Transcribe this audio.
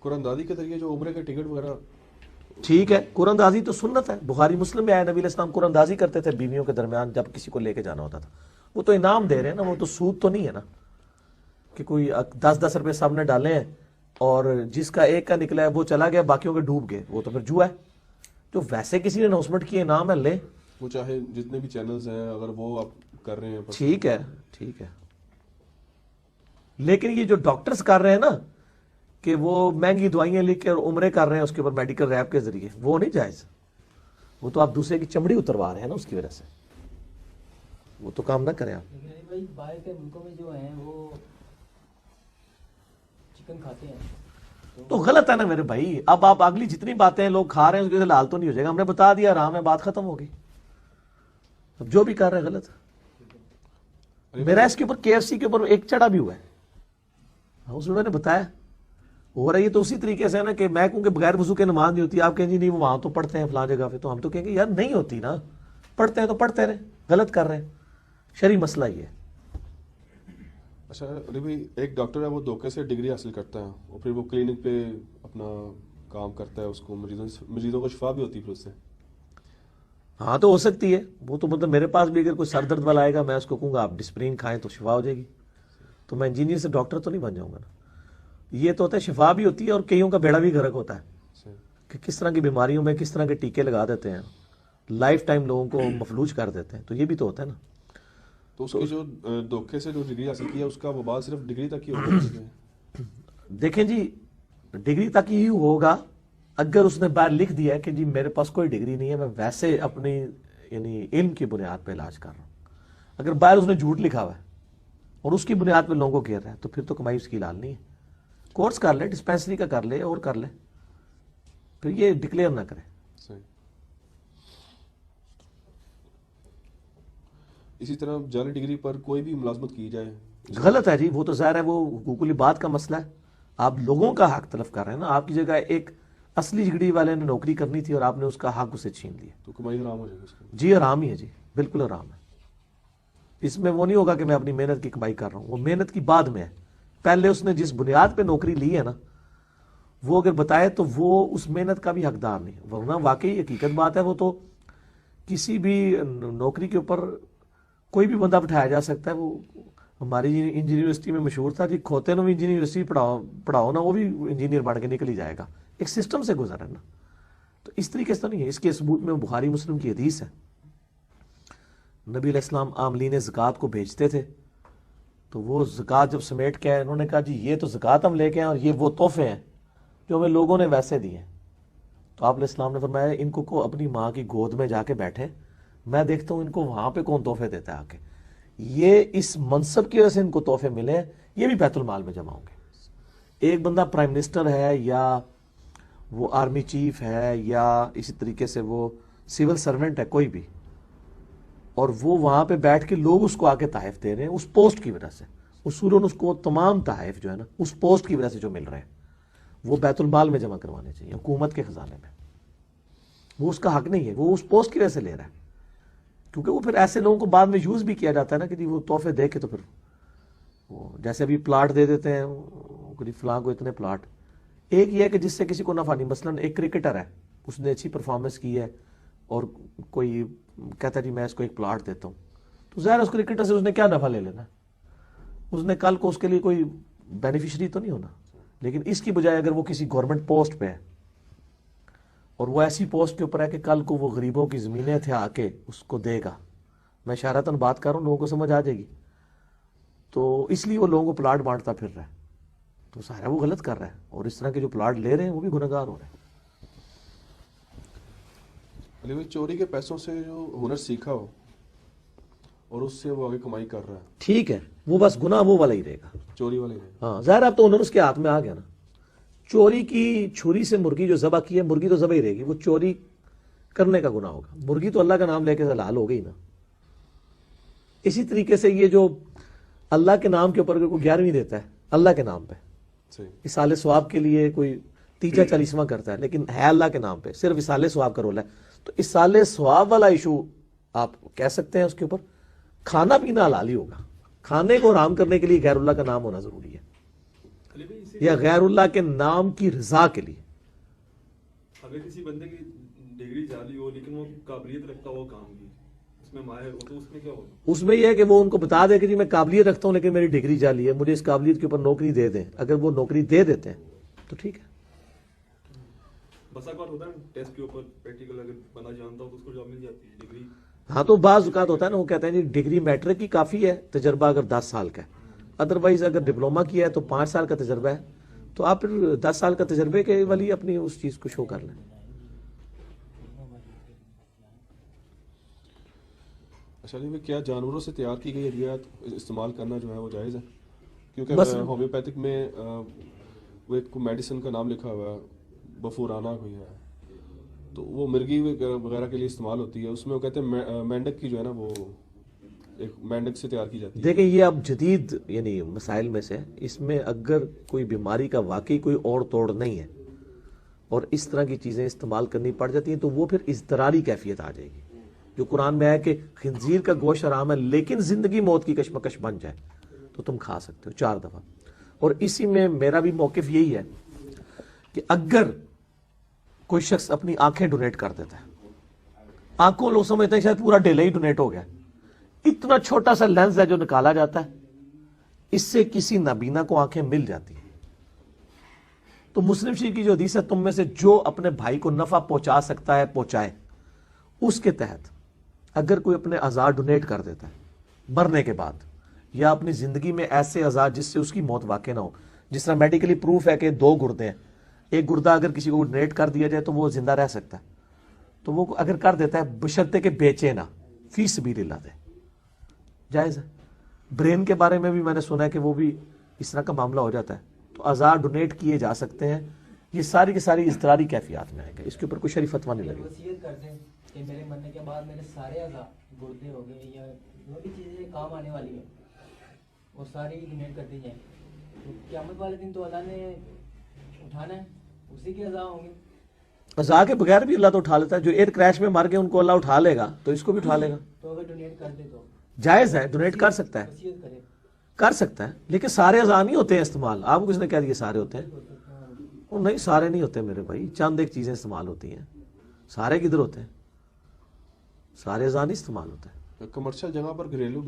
قرآن اندازی کے ذریعے جو عمرے کے ٹکٹ وغیرہ، ٹھیک ہے، قرآن اندازی تو سنت ہے، بخاری مسلم میں آیا نبی علیہ السلام قرآن اندازی کرتے تھے بیویوں کے درمیان جب کسی کو لے کے جانا ہوتا تھا. وہ تو انعام دے رہے ہیں نا، وہ تو سود تو نہیں ہے نا کہ کوئی 10 روپے سامنے ڈالے ہیں اور جس کا ایک کا نکلا ہے وہ چلا گیا، باقیوں کے ڈوب گئے، وہ تو پھر جوا ہے. جو ویسے کسی نے اناؤنسمنٹ کی انعام ہے لے. وہ چاہے جتنے بھی چینلز ہیں اگر وہ آپ کر رہے ہیں ٹھیک ہے ٹھیک ہے، لیکن یہ جو ڈاکٹرز کر رہے ہیں نا کہ وہ مہنگی دوائیاں لکھ کے اور عمرے کر رہے ہیں اس کے اوپر میڈیکل ریپ کے ذریعے، وہ نہیں جائز. وہ تو آپ دوسرے کی چمڑی اتروا رہے ہیں نا اس کی وجہ سے، وہ تو کام نہ کریں آپ. لیکن بھائی باہر کے ملکوں میں جو ہیں وہ چکن کھاتے ہیں تو غلط ہے نا میرے بھائی. اب آپ اگلی جتنی باتیں لوگ کھا رہے ہیں اس کے لال تو نہیں ہو جائے گا، ہم نے بتا دیا آرام ہے، بات ختم ہو گئی. اب جو بھی کر رہے ہیں غلط ہے. میرا اس کے اوپر KFC کے اوپر ایک چڑھا بھی ہوا ہے، اس نے بتایا ہو رہا ہے تو اسی طریقے سے نا کہ میں کہوں کہ بغیر وضو کے نماز نہیں ہوتی، آپ کہیں جی نہیں وہ وہاں تو پڑھتے ہیں فلاں جگہ پہ، تو ہم تو کہیں گے یار نہیں ہوتی نا، پڑھتے ہیں تو پڑھتے رہے، غلط کر رہے ہیں. شرعی مسئلہ یہ ہے. اچھا علی بھائی، ایک ڈاکٹر ہے وہ دھوکے سے ڈگری حاصل کرتا ہے اور پھر وہ کلینک پہ اپنا کام کرتا ہے، اس کو مریضوں کو شفا بھی ہوتی ہے پھر اس سے. ہاں تو ہو سکتی ہے وہ تو، مطلب میرے پاس بھی اگر کوئی سر درد والا آئے گا میں اس کو کہوں گا آپ ڈسپرین کھائیں تو شفا ہو جائے گی، تو میں انجینئر سے ڈاکٹر تو نہیں بن جاؤں گا نا. یہ تو ہوتا ہے شفا بھی ہوتی ہے اور کئیوں کا بیڑا بھی غرق ہوتا ہے کہ کس طرح کی بیماریوں میں کس طرح کے ٹیکے لگا دیتے ہیں، لائف ٹائم لوگوں کو مفلوج کر دیتے ہیں، تو یہ بھی تو ہوتا ہے نا. تو اس کی جو دھوکے سے جو ڈگری حاصل کیا اس کا وبال صرف ڈگری تک ہی ہوگا؟ دیکھیں جی ڈگری تک ہی ہوگا اگر اس نے باہر لکھ دیا ہے کہ جی میرے پاس کوئی ڈگری نہیں ہے، میں ویسے اپنی یعنی علم کی بنیاد پہ علاج کر رہا ہوں. اگر باہر اس نے جھوٹ لکھا ہوا ہے اور اس کی بنیاد پہ لوگوں کو گھیر رہا ہے تو پھر تو کمائی اس کی حلال نہیں ہے. کورس کر لے، ڈسپینسری کا کر لے اور کر لے، پھر یہ ڈکلیئر نہ کرے. صحیح. اسی طرح جعلی ڈگری پر کوئی بھی ملازمت کی جائے غلط ہے جی، وہ تو ظاہر ہے وہ حقوق العباد کا مسئلہ ہے. آپ لوگوں کا حق تلف کر رہے ہیں نا. آپ کی جگہ ایک اصلی ڈگری والے نے نوکری کرنی تھی اور آپ نے اس کا حق اسے چھین لیا. تو کمائی حرام ہو جائے گی اس کی. جی حرام ہی ہے جی، بالکل حرام ہے. اس میں وہ نہیں ہوگا کہ میں اپنی محنت کی کمائی کر رہا ہوں، وہ محنت کی بعد میں ہے. پہلے اس نے جس بنیاد پہ نوکری لی ہے نا وہ اگر بتائے تو وہ اس محنت کا بھی حقدار نہیں، ورنہ واقعی حقیقت بات ہے. وہ تو کسی بھی نوکری کے اوپر کوئی بھی بندہ بٹھایا جا سکتا ہے. وہ ہماری انجینئر یونیورسٹی میں مشہور تھا کہ کھوتے نے بھی انجینئر یونیورسٹی پڑھاؤ نا وہ بھی انجینئر بن کے نکل ہی جائے گا. ایک سسٹم سے گزرا نا، تو اس طریقے سے تو نہیں ہے. اس کے ثبوت میں بخاری مسلم کی حدیث ہے، نبی علیہ السلام عاملین زکوٰۃ کو بھیجتے تھے تو وہ زکوٰۃ جب سمیٹ کے آئے انہوں نے کہا جی یہ تو زکوٰۃ ہم لے کے آئے اور یہ وہ تحفے ہیں جو ہمیں لوگوں نے ویسے دیے ہیں. تو آپ علیہ السلام نے فرمایا ان کو اپنی ماں کی گود میں جا کے بیٹھے، میں دیکھتا ہوں ان کو وہاں پہ کون تحفے دیتا ہے آ کے. یہ اس منصب کی وجہ سے ان کو تحفے ملے ہیں، یہ بھی بیت المال میں جمع ہوں گے. ایک بندہ پرائم منسٹر ہے یا وہ آرمی چیف ہے یا اسی طریقے سے وہ سول سرونٹ ہے کوئی بھی، اور وہ وہاں پہ بیٹھ کے لوگ اس کو آ کے تحائف دے رہے ہیں اس پوسٹ کی وجہ سے، اصولاً اس کو تمام تحائف جو ہے نا اس پوسٹ کی وجہ سے جو مل رہے ہیں وہ بیت المال میں جمع کروانے چاہیے، حکومت کے خزانے میں. وہ اس کا حق نہیں ہے، وہ اس پوسٹ کی وجہ سے لے رہا ہے. کیونکہ وہ پھر ایسے لوگوں کو بعد میں یوز بھی کیا جاتا ہے نا کہ جی وہ تحفے دے کے تو پھر وہ جیسے ابھی پلاٹ دے دیتے ہیں کہ فلاں کو اتنے پلاٹ. ایک یہ ہے کہ جس سے کسی کو نفع نہیں، مثلاً ایک کرکٹر ہے اس نے اچھی پرفارمنس کی ہے اور کوئی کہتا ہے جی میں اس کو ایک پلاٹ دیتا ہوں، تو ظاہر اس کرکٹر سے اس نے کیا نفع لے لینا، اس نے کل کو اس کے لیے کوئی بینیفیشری تو نہیں ہونا. لیکن اس کی بجائے اگر وہ کسی گورنمنٹ پوسٹ پہ ہے اور وہ ایسی پوسٹ کے اوپر ہے کہ کل کو وہ غریبوں کی زمینیں تھے آ کے اس کو دے گا، میں اشارتاً بات کر رہا ہوں لوگوں کو سمجھ آ جائے گی، تو اس لیے وہ لوگوں کو پلاٹ بانٹتا پھر رہا ہے، تو سارا وہ غلط کر رہا ہے. اور اس طرح کے جو پلاٹ لے رہے ہیں وہ بھی گنہگار ہو رہے ہیں. علی بھائی چوری کے پیسوں سے جو ہنر سیکھا ہو اور اس سے وہ آگے کمائی کر رہا ہے، ٹھیک ہے، وہ بس گناہ وہ والا ہی رہے گا. چوری والے ہیں. ہاں ظاہر اب تو ہنر اس کے ہاتھ میں آ گیا نا. چوری کی چھری سے مرغی جو ذبح کی ہے، مرغی تو ذبح ہی رہے گی، وہ چوری کرنے کا گناہ ہوگا. مرغی تو اللہ کا نام لے کے حلال ہو گئی نا. اسی طریقے سے یہ جو اللہ کے نام کے اوپر اگر کوئی 11ویں دیتا ہے اللہ کے نام پہ، اصال ثواب کے لیے کوئی 30-40واں کرتا ہے لیکن ہے اللہ کے نام پہ، صرف اصال ثواب کا رول ہے، تو اصال ثواب والا ایشو آپ کہہ سکتے ہیں اس کے اوپر کھانا پینا حلال ہی ہوگا. کھانے کو حرام کرنے کے لیے غیر اللہ کا نام ہونا ضروری ہے. یا غیر اللہ کے نام کی رضا کے لیے. اگر کسی بندے کی ڈگری جعلی ہو لیکن وہ قابلیت رکھتا ہو کام کی، اس میں ماہر ہو، تو اس میں کیا ہوگا؟ اس میں یہ ہے کہ وہ ان کو بتا دے کہ جی میں قابلیت رکھتا ہوں لیکن میری ڈگری جعلی ہے، مجھے اس قابلیت کے اوپر نوکری دے دیں. اگر وہ نوکری دے دیتے ہیں تو ٹھیک ہے. بس اوقات ہوتا ہے ٹیسٹ کے اوپر پریکٹیکل اگر بندہ جانتا ہو تو اس کو جاب مل جاتی ہے ڈگری. ہاں تو بعض اوقات ہوتا ہے نا، وہ کہتے ہیں جی ڈگری میٹرک کی کافی ہے، تجربہ اگر 10 سال کا ہے. ادروائز اگر ڈپلوما کیا ہے تو 5 سال کا تجربہ ہے، تو آپ پھر 10 سال کا تجربے کے والی اپنی اس چیز کو شو کر لیں. اچھا جی، کیا جانوروں سے تیار کی گئی ادویات استعمال کرنا جو ہے وہ جائز ہے؟ کیونکہ بس ہومیوپیتھک میں وہ ایک میڈیسن کا نام لکھا ہوا ہے، بفورانا کوئی ہے، تو وہ مرغی وغیرہ کے لیے استعمال ہوتی ہے. اس میں وہ کہتے ہیں مینڈک کی جو ہے نا، وہ ایک مینڈک سے تیار کی جاتی ہے. دیکھیں یہ اب جدید یعنی مسائل میں سے، اس میں اگر کوئی بیماری کا واقعی کوئی اور توڑ نہیں ہے اور اس طرح کی چیزیں استعمال کرنی پڑ جاتی ہیں تو وہ پھر اضطراری کیفیت آ جائے گی. جو قرآن میں ہے کہ خنزیر کا گوشت حرام ہے لیکن زندگی موت کی کشمکش بن جائے تو تم کھا سکتے ہو 4 دفعہ. اور اسی میں میرا بھی موقف یہی ہے کہ اگر کوئی شخص اپنی آنکھیں ڈونیٹ کر دیتا ہے، آنکھوں لوگ سمجھتے ہیں شاید پورا ڈیلا ہی ڈونیٹ ہو گیا، اتنا چھوٹا سا لینز ہے جو نکالا جاتا ہے، اس سے کسی نابینا کو آنکھیں مل جاتی ہیں. تو مسلم شریف کی جو حدیث ہے، تم میں سے جو اپنے بھائی کو نفع پہنچا سکتا ہے پہنچائے، اس کے تحت اگر کوئی اپنے اعضاء ڈونیٹ کر دیتا ہے مرنے کے بعد، یا اپنی زندگی میں ایسے اعضاء جس سے اس کی موت واقع نہ ہو، جس طرح میڈیکلی پروف ہے کہ 2 گردے ہیں، ایک گردہ اگر کسی کو ڈونیٹ کر دیا جائے تو وہ زندہ رہ سکتا ہے، تو وہ اگر کر دیتا ہے بشرطے کہ بیچے نہ، فی سبیل اللہ دے، جائز ہے. برین کے بارے میں بھی میں نے سنا ہے کہ وہ بھی اس طرح کا معاملہ ہو جاتا ہے، تو اعضاء ڈونیٹ کیے جا سکتے ہیں. یہ ساری کی ساری اضطراری کیفیات میں آئے گا، اس کے اوپر کوئی شرعی فتویٰ نہیں لگے. وصیت کر دیں کہ میرے مرنے کے بعد میرے سارے اعضاء، گردے ہو گئے یا جو بھی چیزیں کام آنے والی ہیں وہ ساری ڈونیٹ کر دی جائیں. تو قیامت والے دن تو اللہ نے اٹھانا ہے، اسی کے اعضاء ہوں گے. اعضاء کے بغیر بھی اللہ تو اٹھا لیتا ہے. جو ایئر کریش میں مر گئے ان کو اللہ اٹھا لے گا تو اس کو بھی اٹھا لے گا. تو اگر ڈونیٹ کر دے تو جائز ہے، ڈونیٹ کر سکتا ہے، وصیت کرے. کر سکتا ہے، لیکن سارے اعضاء نہیں ہوتے ہیں استعمال. آپ کو کس نے کہہ دیا سارے ہوتے ہیں؟ وہ نہیں، سارے نہیں ہوتے میرے بھائی، چند ایک چیزیں استعمال ہوتی ہیں. سارے کدھر ہوتے ہیں؟ سارے اعضاء نہیں استعمال ہوتے ہیں. کمرشل جگہ پر گھریلو